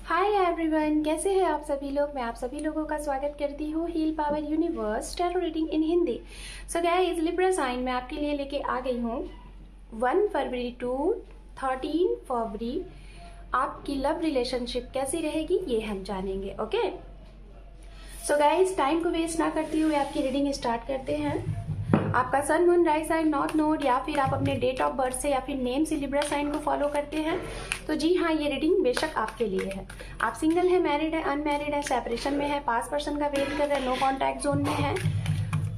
Hi everyone, कैसे हैं आप सभी लोग। मैं आप सभी लोगों का स्वागत करती हूँ heal power universe tarot reading in Hindi. So guys, Libra sign में आपके लिए लेके आ गई हूँ 1 फरवरी टू 13 फरवरी आपकी लव रिलेशनशिप कैसी रहेगी ये हम जानेंगे। ओके, सो गाइस, टाइम को वेस्ट ना करते हुए आपकी रीडिंग स्टार्ट करते हैं। आपका sun moon rise sign north node या फिर आप अपने डेट ऑफ बर्थ से या फिर नेम से लिब्रा साइन को फॉलो करते हैं तो जी हाँ, ये रीडिंग बेशक आपके लिए है। आप सिंगल है, मैरिड है, अनमैरिड है, सेपरेशन में है, पास पर्सन का वेट कर रहे हैं, नो कॉन्टैक्ट जोन में है,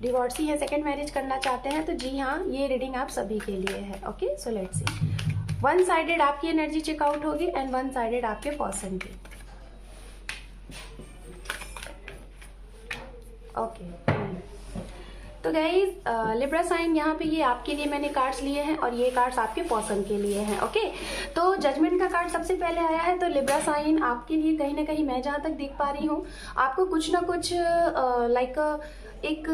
डिवोर्सी है, सेकंड मैरिज करना चाहते हैं तो जी हाँ, ये रीडिंग आप सभी के लिए है। Okay, so let's see. One sided आपकी एनर्जी चेकआउट होगी एंड वन साइडेड आपके पर्सन की। ओके, तो गाइज लिब्रा साइन यहाँ पे ये आपके लिए मैंने कार्ड्स लिए हैं और ये कार्ड्स आपके पर्सन के लिए हैं। ओके, तो जजमेंट का कार्ड सबसे पहले आया है। तो लिब्रा साइन आपके लिए कहीं ना कहीं मैं जहाँ तक देख पा रही हूँ आपको कुछ ना कुछ एक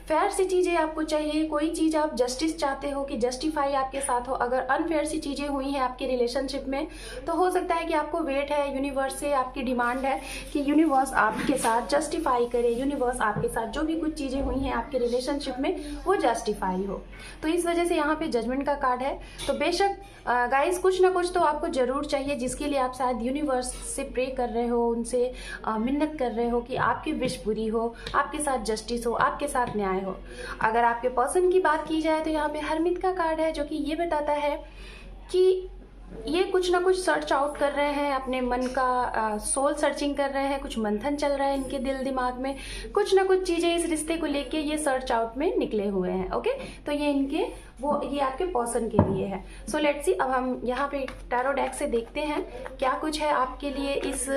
फेयर सी चीज़ें आपको चाहिए। कोई चीज़ आप जस्टिस चाहते हो कि जस्टिफाई आपके साथ हो। अगर अनफेयर सी चीज़ें हुई हैं आपके रिलेशनशिप में तो हो सकता है कि आपको वेट है, यूनिवर्स से आपकी डिमांड है कि यूनिवर्स आपके साथ जस्टिफाई करे, यूनिवर्स आपके साथ जो भी कुछ चीज़ें हुई हैं आपके रिलेशनशिप में वो जस्टिफाई हो। तो इस वजह से यहाँ पे जजमेंट का कार्ड है। तो बेशक गाइस, कुछ ना कुछ तो आपको जरूर चाहिए जिसके लिए आप शायद यूनिवर्स से प्रे कर रहे हो, उनसे मिन्नत कर रहे हो कि आपकी विश पूरी हो, आपके साथ जस्टिस हो, आपके साथ न्याय हो। अगर आपके पर्सन की बात की जाए तो यहाँ पे हरमित का कार्ड है जो कि ये बताता है कि ये कुछ ना कुछ सर्च आउट कर रहे हैं, अपने मन का सोल सर्चिंग कर रहे हैं, कुछ मंथन चल रहा है इनके दिल दिमाग में, कुछ ना कुछ चीज़ें इस रिश्ते को लेके ये सर्च आउट में निकले हुए हैं। ओके, तो ये इनके ये आपके पर्सन के लिए है। सो लेट्स सी, अब हम यहाँ पे टैरो डेक से देखते हैं क्या कुछ है आपके लिए इस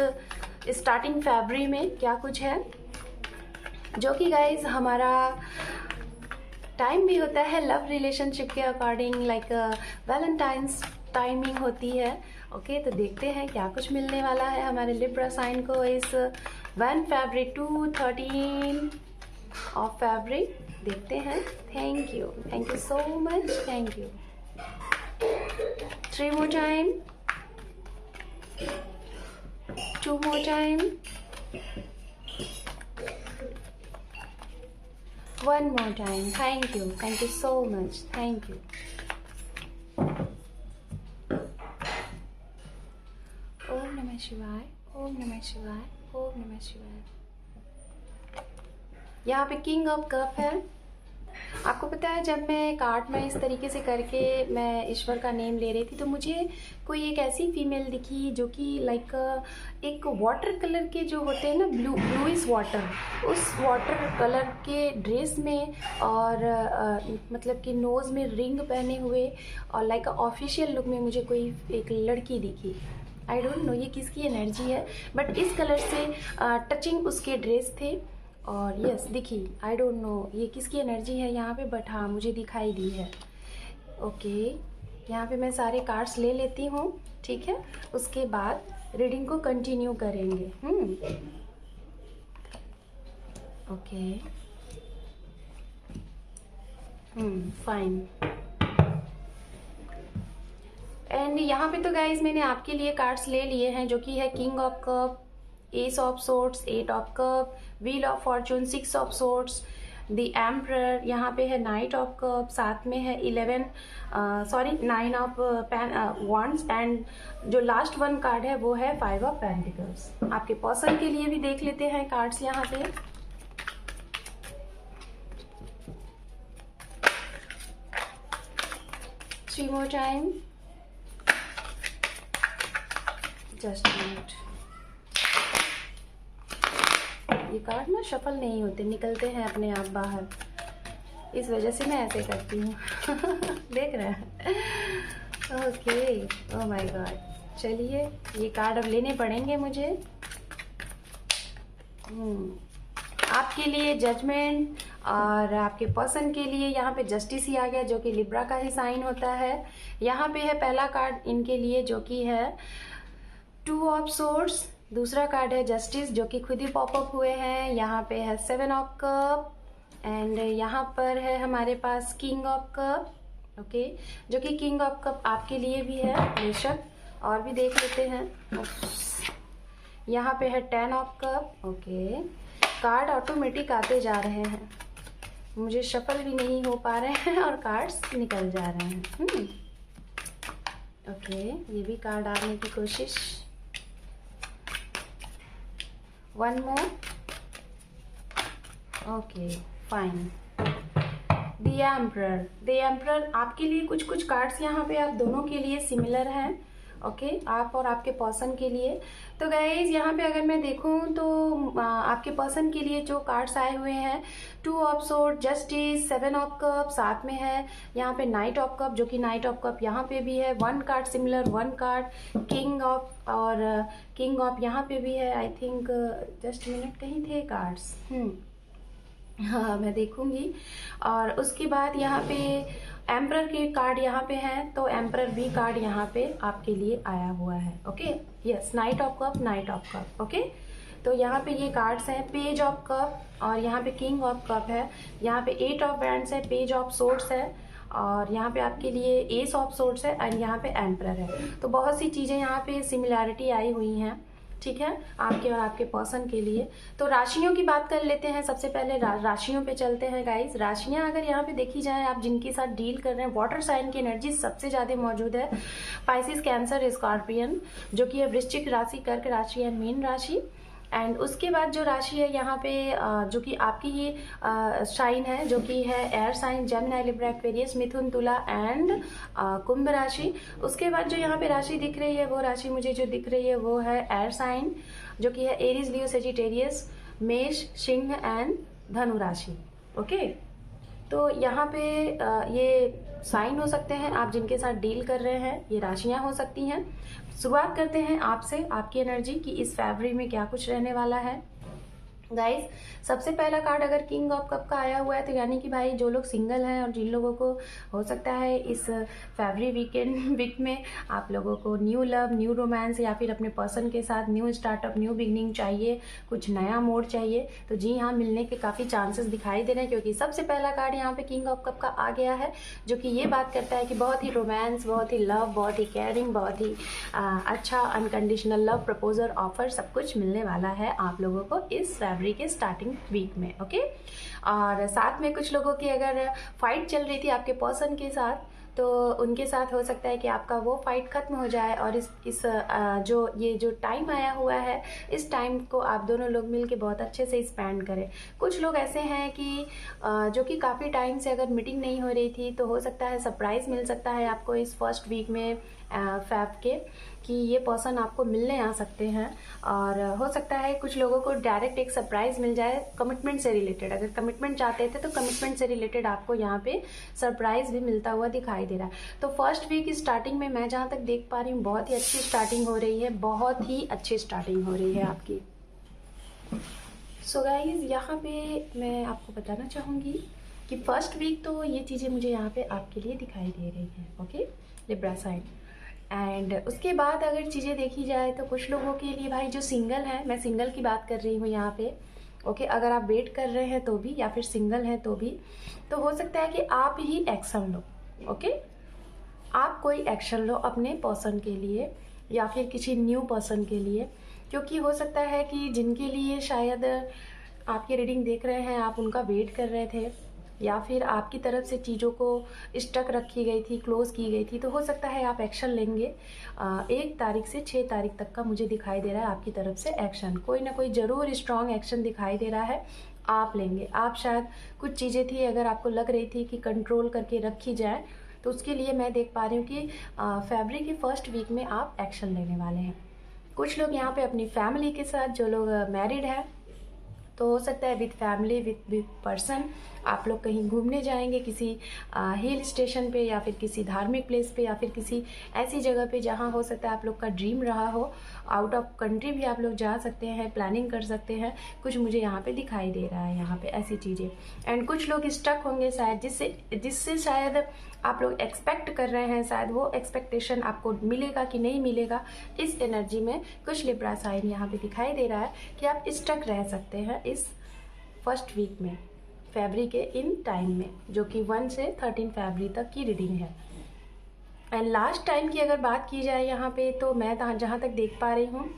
स्टार्टिंग फरवरी में, क्या कुछ है जो कि गाइज हमारा टाइम भी होता है लव रिलेशनशिप के अकॉर्डिंग, लाइक वैलेंटाइंस टाइमिंग होती है। ओके, तो देखते हैं क्या कुछ मिलने वाला है हमारे लिब्रा साइन को इस 1 फरवरी टू 13 ऑफ फरवरी। देखते हैं। Thank you so much, thank you. 3 more time, 2 more time, 1 more time. Thank you so much, thank you. ओम नमः शिवाय, ओम नमः शिवाय, ओम नमः शिवाय। यहाँ पे किंग ऑफ कप है। आपको पता है, जब मैं कार्ड में इस तरीके से करके मैं ईश्वर का नेम ले रही थी तो मुझे कोई एक ऐसी फीमेल दिखी जो कि लाइक एक वाटर कलर के जो होते हैं ना, ब्लूइश वाटर, उस वाटर कलर के ड्रेस में और मतलब कि नोज़ में रिंग पहने हुए और लाइक ऑफिशियल लुक में मुझे कोई एक लड़की दिखी। आई डोंट नो ये किसकी एनर्जी है, बट इस कलर से टचिंग उसके ड्रेस थे और यस दिखी। आई डोंट नो ये किसकी एनर्जी है यहाँ पे, बट हाँ मुझे दिखाई दी है। ओके, यहाँ पे मैं सारे कार्ड्स ले लेती हूँ, ठीक है, उसके बाद रीडिंग को कंटिन्यू करेंगे। Okay, fine. एंड यहाँ पे तो गाइज मैंने आपके लिए कार्ड्स ले लिए हैं जो कि है king of cup, S of sorts, 8 of cup, wheel of Fortune, 6 of sorts, the emperor, यहाँ पे है नाइट ऑफ कप, साथ में है 9 ऑफ वॉन्ड्स एंड जो लास्ट वन कार्ड है वो है 5 ऑफ पेंटिकल्स। आपके पर्सन के लिए भी देख लेते हैं कार्ड्स यहाँ पे। Three more time, just minute. ये कार्ड ना शफल नहीं होते, निकलते हैं अपने आप बाहर, इस वजह से मैं ऐसे करती हूँ। देख रहे हैं? Okay, oh my God. चलिए, ये कार्ड अब लेने पड़ेंगे मुझे। आपके लिए जजमेंट और आपके पर्सन के लिए यहाँ पे जस्टिस ही आ गया जो कि लिब्रा का ही साइन होता है। यहाँ पे है पहला कार्ड इनके लिए जो कि है 2 ऑफ सोर्ट्स, दूसरा कार्ड है जस्टिस जो कि खुद ही पॉपअप हुए हैं। यहाँ पे है 7 ऑफ कप एंड यहाँ पर है हमारे पास किंग ऑफ कप। ओके, जो कि किंग ऑफ कप आपके लिए भी है बेशक, और भी देख लेते हैं। यहाँ पे है 10 of cup. Okay, card automatic आते जा रहे हैं, मुझे शफल भी नहीं हो पा रहे हैं और कार्ड्स निकल जा रहे हैं। ओके, ये भी कार्ड आने की कोशिश। One more. Okay fine. The emperor. The emperor आपके लिए कुछ कुछ कार्ड्स यहाँ पे आप दोनों के लिए सिमिलर हैं। ओके, आप और आपके पर्सन के लिए। तो गाइज यहाँ पे अगर मैं देखूँ तो आपके पर्सन के लिए जो कार्ड्स आए हुए हैं, 2 of sword, justice, 7 of cup, साथ में है यहाँ पे नाइट ऑफ कप, जो कि नाइट ऑफ कप यहाँ पे भी है। 1 card similar, 1 card king of, और किंग ऑफ यहाँ पे भी है। आई थिंक जस्ट मिनट, कहीं थे कार्ड्स। हाँ, मैं देखूंगी। और उसके बाद यहाँ पे एम्परर के कार्ड यहाँ पे हैं, तो एम्परर भी कार्ड यहाँ पे आपके लिए आया हुआ है। Okay, yes, night of cup, night of cup. Okay, तो यहाँ पे ये कार्ड्स हैं। पेज ऑफ कप, और यहाँ पे किंग ऑफ कप है। यहाँ पे 8 ऑफ बैंड्स है, पेज ऑफ सोर्ड्स है, और यहाँ पे आपके लिए एस ऑफ सोर्ड्स है, एंड यहाँ पे एम्परर है। तो बहुत सी चीज़ें यहाँ पे सिमिलैरिटी आई हुई हैं, ठीक है, आपके और आपके पर्सन के लिए। तो राशियों की बात कर लेते हैं। सबसे पहले राशियों पे चलते हैं गाइज। राशियां अगर यहाँ पे देखी जाए, आप जिनके साथ डील कर रहे हैं, वाटर साइन की एनर्जी सबसे ज़्यादा मौजूद है। स्पाइसिस, कैंसर, स्कॉर्पियन, जो कि है वृश्चिक राशि, कर्क राशि एंड मीन राशि। एंड उसके बाद जो राशि है यहाँ पे जो कि आपकी ही साइन है, जो कि है air sign, Gemini, Libra, Aquarius, मिथुन, तुला एंड कुंभ राशि। उसके बाद जो यहाँ पे राशि दिख रही है, वो राशि मुझे जो दिख रही है वो है एयर साइन, जो कि है एरीज, लियो, सेजिटेरियस, मेष, सिंह एंड धनु राशि। ओके, तो यहाँ पे ये साइन हो सकते हैं आप जिनके साथ डील कर रहे हैं, ये राशियां हो सकती हैं। शुरुआत करते हैं आपसे, आपकी एनर्जी कि इस फरवरी में क्या कुछ रहने वाला है। गाइस, सबसे पहला कार्ड अगर किंग ऑफ कप का आया हुआ है, तो यानी कि भाई जो लोग सिंगल हैं और जिन लोगों को हो सकता है इस फरवरी वीक में आप लोगों को न्यू लव, न्यू रोमांस, या फिर अपने पर्सन के साथ न्यू स्टार्टअप, न्यू बिगनिंग चाहिए, कुछ नया मोड चाहिए, तो जी हाँ, मिलने के काफ़ी चांसेस दिखाई दे रहे हैं, क्योंकि सबसे पहला कार्ड यहाँ पे किंग ऑफ कप का आ गया है, जो कि ये बात करता है कि बहुत ही रोमांस, बहुत ही लव, बहुत ही केयरिंग, बहुत ही अच्छा अनकंडीशनल लव, प्रपोजल, ऑफर, सब कुछ मिलने वाला है आप लोगों को इस फरवरी के स्टार्टिंग वीक में। ओके, और साथ में कुछ लोगों की अगर फाइट चल रही थी आपके पर्सन के साथ, तो उनके साथ हो सकता है कि आपका वो फाइट खत्म हो जाए, और इस जो टाइम आया हुआ है, इस टाइम को आप दोनों लोग मिलके बहुत अच्छे से स्पेंड करें। कुछ लोग ऐसे हैं कि जो कि काफ़ी टाइम से अगर मीटिंग नहीं हो रही थी, तो हो सकता है सरप्राइज़ मिल सकता है आपको इस फर्स्ट वीक में फैब के, कि ये पर्सन आपको मिलने आ सकते हैं। और हो सकता है कुछ लोगों को डायरेक्ट एक सरप्राइज मिल जाए कमिटमेंट से रिलेटेड। अगर कमिटमेंट चाहते थे तो कमिटमेंट से रिलेटेड आपको यहाँ पे सरप्राइज भी मिलता हुआ दिखाई दे रहा है। तो फर्स्ट वीक स्टार्टिंग में मैं जहाँ तक देख पा रही हूँ, बहुत ही अच्छी स्टार्टिंग हो रही है, बहुत ही अच्छी स्टार्टिंग हो रही है आपकी। सो गाइज, यहाँ पे मैं आपको बताना चाहूँगी कि फर्स्ट वीक तो ये चीज़ें मुझे यहाँ पे आपके लिए दिखाई दे रही हैं। Okay, Libra sign. एंड उसके बाद अगर चीज़ें देखी जाए तो कुछ लोगों के लिए भाई जो सिंगल है, मैं सिंगल की बात कर रही हूँ यहाँ पे। ओके, अगर आप वेट कर रहे हैं तो भी, या फिर सिंगल हैं तो भी, तो हो सकता है कि आप ही एक्शन लो। ओके, आप कोई एक्शन लो अपने पर्सन के लिए, या फिर किसी न्यू पर्सन के लिए, क्योंकि हो सकता है कि जिनके लिए शायद आपकी रीडिंग देख रहे हैं, आप उनका वेट कर रहे थे, या फिर आपकी तरफ से चीज़ों को स्टक रखी गई थी, क्लोज की गई थी, तो हो सकता है आप एक्शन लेंगे। 1 तारीख से 6 तारीख तक का मुझे दिखाई दे रहा है आपकी तरफ से एक्शन, कोई ना कोई ज़रूर स्ट्रॉन्ग एक्शन दिखाई दे रहा है आप लेंगे। आप शायद कुछ चीज़ें थी अगर आपको लग रही थी कि कंट्रोल करके रखी जाए, तो उसके लिए मैं देख पा रही हूँ कि फरवरी के फर्स्ट वीक में आप एक्शन लेने वाले हैं। कुछ लोग यहाँ पे अपनी फैमिली के साथ, जो लोग मैरिड हैं, तो हो सकता है विद फैमिली, विद पर्सन आप लोग कहीं घूमने जाएंगे, किसी हिल स्टेशन पे, या फिर किसी धार्मिक प्लेस पे, या फिर किसी ऐसी जगह पे जहाँ हो सकता है आप लोग का ड्रीम रहा हो। आउट ऑफ कंट्री भी आप लोग जा सकते हैं, प्लानिंग कर सकते हैं, कुछ मुझे यहाँ पे दिखाई दे रहा है यहाँ पे ऐसी चीज़ें। एंड कुछ लोग स्टक होंगे शायद, जिससे शायद आप लोग एक्सपेक्ट कर रहे हैं, शायद वो एक्सपेक्टेशन आपको मिलेगा कि नहीं मिलेगा। इस एनर्जी में कुछ लिब्रा साइन यहाँ पे दिखाई दे रहा है कि आप स्टक रह सकते हैं इस फर्स्ट वीक में, फरवरी के इन टाइम में, जो कि 1 से 13 फरवरी तक की रीडिंग है। एंड लास्ट टाइम की अगर बात की जाए यहाँ पे, तो मैं जहाँ तक देख पा रही हूँ,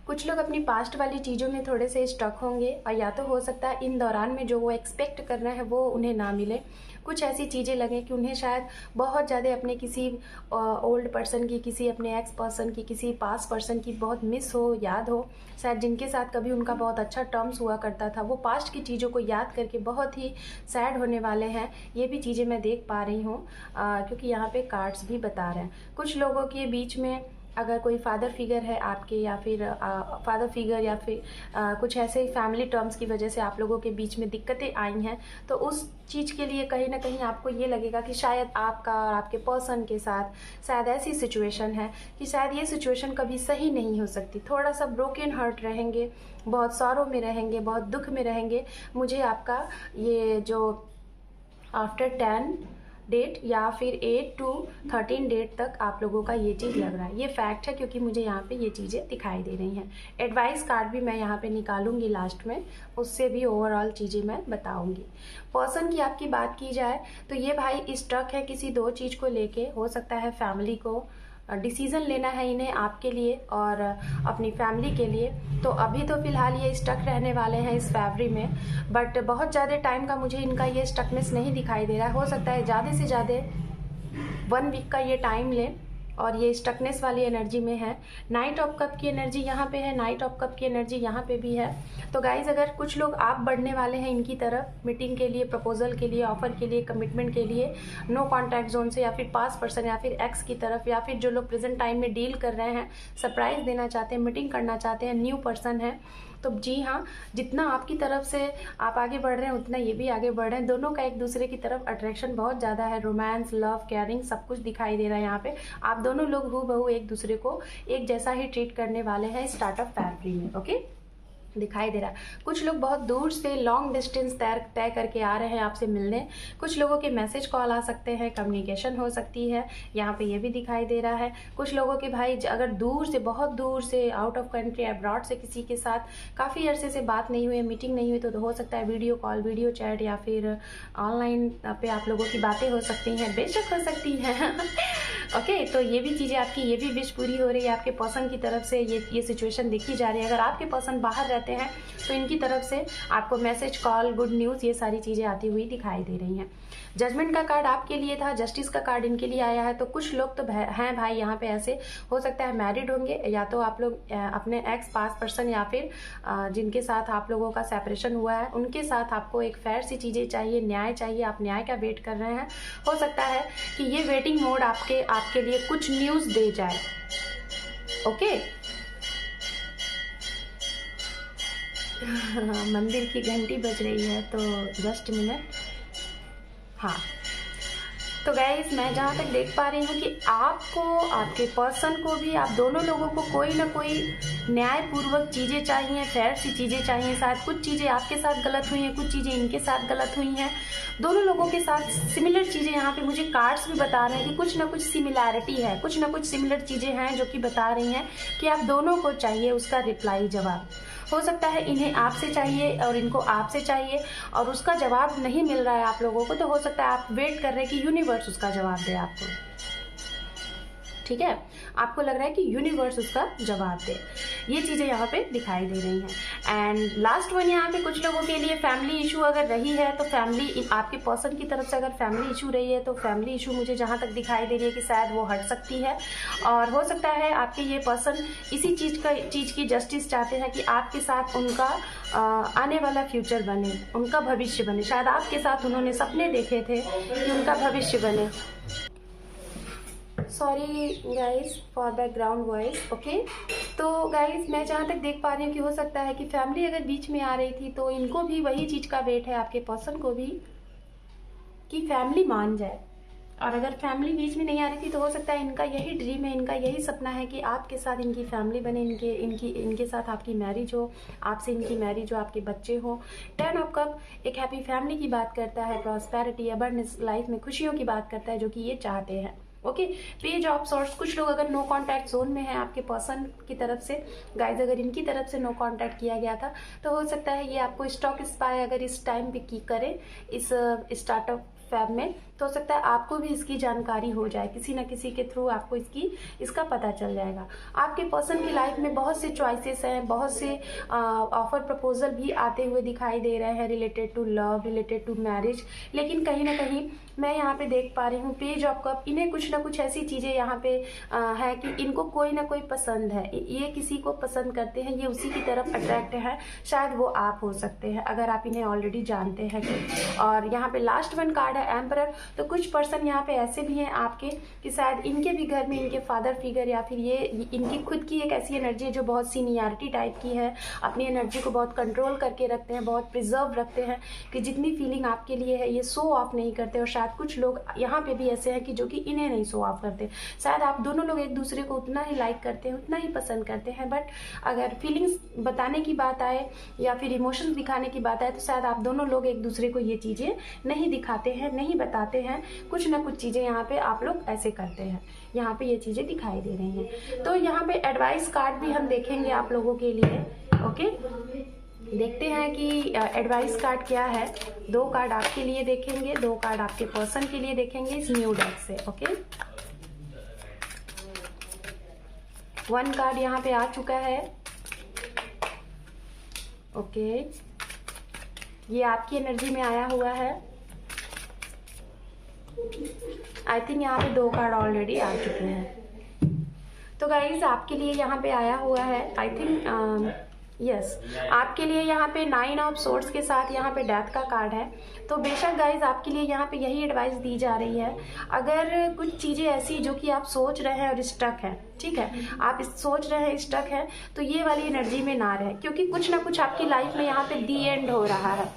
कुछ लोग अपनी पास्ट वाली चीज़ों में थोड़े से स्टक होंगे और या तो हो सकता है इन दौरान में जो वो एक्सपेक्ट कर रहे हैं वो उन्हें ना मिले। कुछ ऐसी चीज़ें लगें कि उन्हें शायद बहुत ज़्यादा अपने किसी ओल्ड पर्सन की, किसी अपने एक्स पर्सन की, किसी पास पर्सन की बहुत मिस हो, याद हो, शायद जिनके साथ कभी उनका बहुत अच्छा टर्म्स हुआ करता था, वो पास्ट की चीज़ों को याद करके बहुत ही सैड होने वाले हैं। ये भी चीज़ें मैं देख पा रही हूँ क्योंकि यहाँ पे कार्ड्स भी बता रहे हैं। कुछ लोगों के बीच में अगर कोई फादर फिगर है आपके, या फिर फादर फिगर, या फिर कुछ ऐसे फैमिली टर्म्स की वजह से आप लोगों के बीच में दिक्कतें आई हैं, तो उस चीज़ के लिए कहीं ना कहीं आपको ये लगेगा कि शायद आपका और आपके पर्सन के साथ शायद ऐसी सिचुएशन है कि शायद ये सिचुएशन कभी सही नहीं हो सकती। थोड़ा सा ब्रोकन हार्ट रहेंगे, बहुत सॉरो में रहेंगे, बहुत दुख में रहेंगे। मुझे आपका ये जो आफ्टर 10 डेट या फिर 8 to 13 डेट तक आप लोगों का ये चीज़ लग रहा है। ये फैक्ट है क्योंकि मुझे यहाँ पे ये चीज़ें दिखाई दे रही हैं। एडवाइस कार्ड भी मैं यहाँ पे निकालूंगी लास्ट में, उससे भी ओवरऑल चीज़ें मैं बताऊंगी। पर्सन की आपकी बात की जाए तो ये भाई स्टक है किसी दो चीज़ को लेके। हो सकता है फैमिली को डिसीज़न लेना है इन्हें आपके लिए और अपनी फैमिली के लिए। तो अभी तो फ़िलहाल ये स्टक रहने वाले हैं इस फैब्रिक में, बट बहुत ज़्यादा टाइम का मुझे इनका ये स्टकनेस नहीं दिखाई दे रहा है। हो सकता है ज़्यादा से ज़्यादा 1 वीक का ये टाइम ले और ये स्टकनेस वाली एनर्जी में है। नाइट ऑफ कप की एनर्जी यहाँ पे है, नाइट ऑफ कप की एनर्जी यहाँ पे भी है। तो गाइज अगर कुछ लोग आप बढ़ने वाले हैं इनकी तरफ मीटिंग के लिए, प्रपोजल के लिए, ऑफर के लिए, कमिटमेंट के लिए, नो कॉन्टैक्ट जोन से, या फिर पास पर्सन या फिर एक्स की तरफ, या फिर जो लोग प्रेजेंट टाइम में डील कर रहे हैं, सरप्राइज देना चाहते हैं, मीटिंग करना चाहते हैं, न्यू पर्सन है। तो जी हाँ, जितना आपकी तरफ से आप आगे बढ़ रहे हैं उतना ये भी आगे बढ़ रहे हैं। दोनों का एक दूसरे की तरफ अट्रैक्शन बहुत ज़्यादा है। रोमांस, लव, केयरिंग सब कुछ दिखाई दे रहा है यहाँ पे। आप दोनों लोग हूबहू एक दूसरे को एक जैसा ही ट्रीट करने वाले हैं स्टार्टअप फैब्रिक में। ओके, दिखाई दे रहा है। कुछ लोग बहुत दूर से लॉन्ग डिस्टेंस तय करके आ रहे हैं आपसे मिलने। कुछ लोगों के मैसेज कॉल आ सकते हैं, कम्युनिकेशन हो सकती है, यहाँ पे ये भी दिखाई दे रहा है। कुछ लोगों के भाई अगर दूर से, बहुत दूर से, आउट ऑफ कंट्री, अब्रॉड से किसी के साथ काफ़ी अरसे से बात नहीं हुई, मीटिंग नहीं हुई, तो हो सकता है वीडियो कॉल, वीडियो चैट या फिर ऑनलाइन पे आप लोगों की बातें हो सकती हैं, बेशक हो सकती हैं। ओके, तो ये भी चीज़ें आपकी, ये भी विश पूरी हो रही है आपके पर्सन की तरफ से। ये सिचुएशन देखी जा रही है। अगर आपके पर्सन बाहर रहते हैं तो इनकी तरफ से आपको मैसेज, कॉल, गुड न्यूज़, ये सारी चीज़ें आती हुई दिखाई दे रही हैं। जजमेंट का कार्ड आपके लिए था, जस्टिस का कार्ड इनके लिए आया है। तो कुछ लोग तो हैं भाई यहाँ पे ऐसे, हो सकता है मैरिड होंगे, या तो आप लोग अपने एक्स पास पर्सन या फिर जिनके साथ आप लोगों का सेपरेशन हुआ है उनके साथ आपको एक फेयर सी चीज़ें चाहिए, न्याय चाहिए, आप न्याय का वेट कर रहे हैं। हो सकता है कि ये वेटिंग मोड आपके लिए कुछ न्यूज़ दे जाए। ओके, मंदिर की घंटी बज रही है तो जस्ट मिनट। हाँ, तो गाइस मैं जहाँ तक देख पा रही हूँ कि आपको, आपके पर्सन को भी, आप दोनों लोगों को कोई ना कोई न्यायपूर्वक चीज़ें चाहिए, फेयर सी चीज़ें चाहिए। शायद कुछ चीज़ें आपके साथ गलत हुई हैं, कुछ चीज़ें इनके साथ गलत हुई हैं। दोनों लोगों के साथ सिमिलर चीज़ें, यहाँ पे मुझे कार्ड्स भी बता रहे हैं कि कुछ ना कुछ सिमिलैरिटी है, कुछ ना कुछ सिमिलर चीज़ें हैं जो कि बता रही हैं कि आप दोनों को चाहिए उसका रिप्लाई, जवाब। हो सकता है इन्हें आपसे चाहिए और इनको आपसे चाहिए और उसका जवाब नहीं मिल रहा है आप लोगों को। तो हो सकता है आप वेट कर रहे हैं कि यूनिवर्स उसका जवाब दे आपको। ठीक है, आपको लग रहा है कि यूनिवर्स उसका जवाब दे। ये चीज़ें यहाँ पे दिखाई दे रही हैं। एंड लास्ट वन, यहाँ पे कुछ लोगों के लिए फैमिली इशू अगर रही है तो फैमिली, आपके पर्सन की तरफ से अगर फैमिली इशू रही है तो फैमिली इशू मुझे जहाँ तक दिखाई दे रही है कि शायद वो हट सकती है। और हो सकता है आपके ये पर्सन इसी चीज़ की जस्टिस चाहते हैं कि आपके साथ उनका आने वाला फ्यूचर बने, उनका भविष्य बने। शायद आपके साथ उन्होंने सपने देखे थे कि उनका भविष्य बने। Sorry guys for background voice. Okay, तो गाइज मैं जहाँ तक देख पा रही हूँ कि हो सकता है कि फैमिली अगर बीच में आ रही थी तो इनको भी वही चीज़ का वेट है, आपके पर्सन को भी, कि फैमिली मान जाए। और अगर फैमिली बीच में नहीं आ रही थी तो हो सकता है इनका यही ड्रीम है, इनका यही सपना है कि आपके साथ इनकी फैमिली बने, इनके साथ आपकी मैरिज हो, आपसे इनकी मैरिज हो, आपके बच्चे हो। 10 ऑफ कप एक हैप्पी फैमिली की बात करता है, प्रॉस्पेरिटी, अबंडेंस, लाइफ में खुशियों की बात करता है, जो कि ये चाहते हैं। ओके, पेज ऑफ सॉर्ट्स, कुछ लोग अगर नो कांटेक्ट जोन में है आपके पर्सन की तरफ से, गाइज अगर इनकी तरफ से नो कांटेक्ट किया गया था तो हो सकता है ये आपको स्टॉक स्पाई अगर इस टाइम पे की करे, इस स्टार्टअप फेब में, तो हो सकता है आपको भी इसकी जानकारी हो जाए, किसी न किसी के थ्रू आपको इसका पता चल जाएगा। आपके पर्सन की लाइफ में बहुत से चॉइसेस हैं, बहुत से ऑफर प्रपोजल भी आते हुए दिखाई दे रहे हैं related to love, related to marriage, लेकिन कहीं ना कहीं मैं यहाँ पे देख पा रही हूँ पेज ऑफ कप, इन्हें कुछ ना कुछ ऐसी चीज़ें यहाँ पे है कि इनको कोई ना कोई पसंद है, ये किसी को पसंद करते हैं, ये उसी की तरफ अट्रैक्ट है, शायद वो आप हो सकते हैं अगर आप इन्हें ऑलरेडी जानते हैं। और यहाँ पे लास्ट वन कार्ड है एम्परर, तो कुछ पर्सन यहाँ पे ऐसे भी हैं आपके कि शायद इनके भी घर में इनके फादर फिगर या फिर ये इनकी खुद की एक ऐसी एनर्जी है जो बहुत सीनियरिटी टाइप की है, अपनी एनर्जी को बहुत कंट्रोल करके रखते हैं, बहुत प्रिजर्व रखते हैं कि जितनी फीलिंग आपके लिए है ये शो ऑफ नहीं करते। और शायद कुछ लोग यहाँ पे भी ऐसे हैं कि जो कि इन्हें नहीं शो ऑफ करते। शायद आप दोनों लोग एक दूसरे को उतना ही लाइक करते हैं, उतना ही पसंद करते हैं, बट अगर फीलिंग्स बताने की बात आए या फिर इमोशंस दिखाने की बात आए तो शायद आप दोनों लोग एक दूसरे को ये चीज़ें नहीं दिखाते हैं, नहीं बताते हैं। कुछ ना कुछ चीज़ें यहाँ पे आप लोग ऐसे करते हैं, यहाँ पे ये चीज़ें दिखाई दे रही हैं। तो यहाँ पे एडवाइस कार्ड भी हम देखेंगे आप लोगों के लिए। ओके, देखते हैं कि एडवाइस कार्ड क्या है। 2 कार्ड आपके लिए देखेंगे, 2 कार्ड आपके पर्सन के लिए देखेंगे इस न्यू डेक से। ओके, 1 कार्ड यहाँ पे आ चुका है। ओके, ये आपकी एनर्जी में आया हुआ है। आई थिंक यहाँ पे 2 कार्ड ऑलरेडी आ चुके हैं। तो गाइज आपके लिए यहाँ पे आया हुआ है, आई थिंक यस, आपके लिए यहाँ पे 9 ऑफ सोर्ड्स के साथ यहाँ पे डेथ का कार्ड है। तो बेशक गाइज आपके लिए यहाँ पे यही एडवाइस दी जा रही है, अगर कुछ चीज़ें ऐसी जो कि आप सोच रहे हैं और स्टक है, ठीक है, आप सोच रहे हैं स्टक है, तो ये वाली एनर्जी में ना रहे, क्योंकि कुछ ना कुछ आपकी लाइफ में यहाँ पे दी एंड हो रहा है।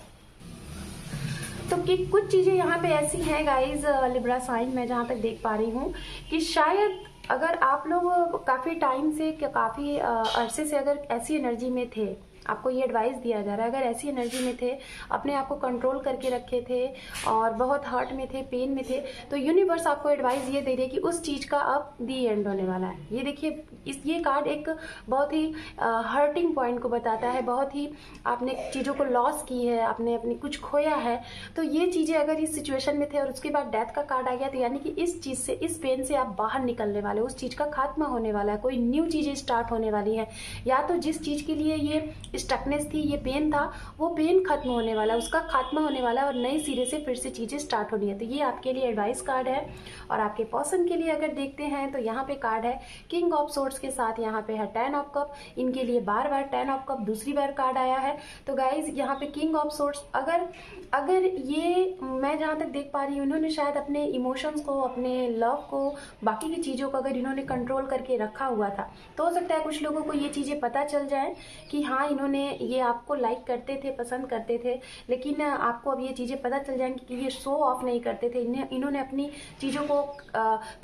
तो कि कुछ चीज़ें यहाँ पे ऐसी हैं गाइज लिब्रा साइन, मैं जहाँ तक देख पा रही हूँ कि शायद अगर आप लोग काफ़ी टाइम से, काफ़ी अरसे से अगर ऐसी एनर्जी में थे, आपको ये एडवाइस दिया जा रहा है, अगर ऐसी एनर्जी में थे, अपने आप को कंट्रोल करके रखे थे और बहुत हर्ट में थे, पेन में थे, तो यूनिवर्स आपको एडवाइस ये दे रही है कि उस चीज़ का अब दी एंड होने वाला है। ये देखिए, ये कार्ड एक बहुत ही हर्टिंग पॉइंट को बताता है, बहुत ही आपने चीज़ों को लॉस की है, आपने अपनी कुछ खोया है, तो ये चीज़ें अगर इस सिचुएशन में थे और उसके बाद डेथ का कार्ड आ गया, तो यानी कि इस चीज़ से, इस पेन से आप बाहर निकलने वाले, उस चीज़ का खात्मा होने वाला है, कोई न्यू चीज़ें स्टार्ट होने वाली है, या तो जिस चीज़ के लिए ये स्टकनेस थी, ये पेन था, वो पेन खत्म होने वाला है, उसका खात्मा होने वाला है और नए सिरे से फिर से चीज़ें स्टार्ट होनी है। तो ये आपके लिए एडवाइस कार्ड है। और आपके पर्सन के लिए अगर देखते हैं तो यहाँ पे कार्ड है किंग ऑफ सोर्ड्स के साथ यहाँ पे है 10 ऑफ कप। इनके लिए बार बार 10 ऑफ कप दूसरी बार कार्ड आया है। तो गाइज यहाँ पे किंग ऑफ सोर्ड्स, अगर ये मैं जहाँ तक देख पा रही हूँ, इन्होंने शायद अपने इमोशंस को, अपने लव को, बाकी की चीज़ों को अगर इन्होंने कंट्रोल करके रखा हुआ था, तो हो सकता है कुछ लोगों को ये चीज़ें पता चल जाए कि हाँ, इन्होंने ये आपको लाइक करते थे, पसंद करते थे, लेकिन आपको अब ये चीज़ें पता चल जाएंगी कि ये शो ऑफ नहीं करते थे, इन्होंने अपनी चीज़ों को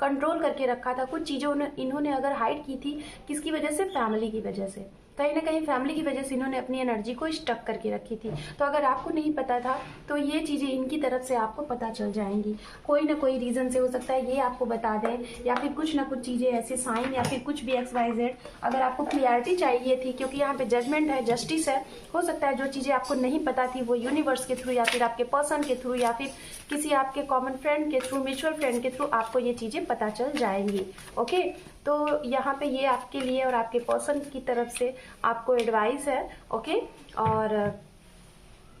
कंट्रोल करके रखा था। कुछ चीज़ों इन्होंने अगर हाइड की थी, किसकी वजह से? फैमिली की वजह से, कहीं ना कहीं फैमिली की वजह से इन्होंने अपनी एनर्जी को स्टक करके रखी थी। तो अगर आपको नहीं पता था तो ये चीज़ें इनकी तरफ से आपको पता चल जाएंगी, कोई ना कोई रीज़न से, हो सकता है ये आपको बता दें, या फिर कुछ ना कुछ चीज़ें ऐसे साइन, या फिर कुछ भी XYZ। अगर आपको क्लियरिटी चाहिए थी, क्योंकि यहाँ पे जजमेंट है, जस्टिस है, हो सकता है जो चीज़ें आपको नहीं पता थी वो यूनिवर्स के थ्रू, या फिर आपके पर्सन के थ्रू, या फिर किसी आपके कॉमन फ्रेंड के थ्रू, म्यूचुअल फ्रेंड के थ्रू आपको ये चीज़ें पता चल जाएंगी। ओके, तो यहाँ पे ये आपके लिए और आपके पर्सन की तरफ से आपको एडवाइस है। ओके, और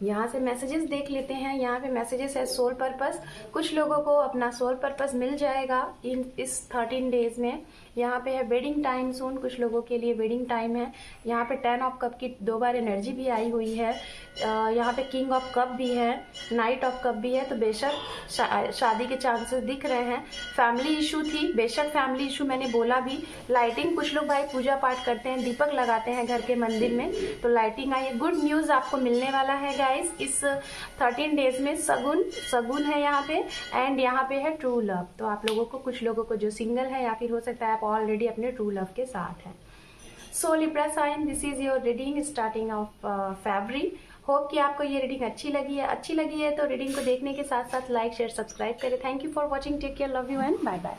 यहाँ से मैसेजेस देख लेते हैं। यहाँ पे मैसेजेस है सोल पर्पस। कुछ लोगों को अपना सोल पर्पस मिल जाएगा इस 13 डेज में। यहाँ पे है वेडिंग टाइम सून, कुछ लोगों के लिए वेडिंग टाइम है। यहाँ पे 10 ऑफ कप की 2 बार एनर्जी भी आई हुई है। यहाँ पे किंग ऑफ कप भी है, नाइट ऑफ कप भी है। तो बेशक शादी के चांसेस दिख रहे हैं। फैमिली इशू थी, बेशक फैमिली इशू मैंने बोला भी। लाइटिंग, कुछ लोग भाई पूजा पाठ करते हैं, दीपक लगाते हैं घर के मंदिर में, तो लाइटिंग आई है। गुड न्यूज़ आपको मिलने वाला है गाइस इस 13 डेज में। सगुन है यहाँ पे, एंड यहाँ पे है ट्रू लव। तो आप लोगों को, कुछ लोगों को जो सिंगल है, या फिर हो सकता है आप ऑलरेडी अपने ट्रू लव के साथ हैं। So Libra sign, this is your reading starting of फरवरी। होप कि आपको ये रीडिंग अच्छी लगी है तो रीडिंग को देखने के साथ साथ लाइक, शेयर, सब्सक्राइब करें। Thank you for watching, take care, love you and bye bye.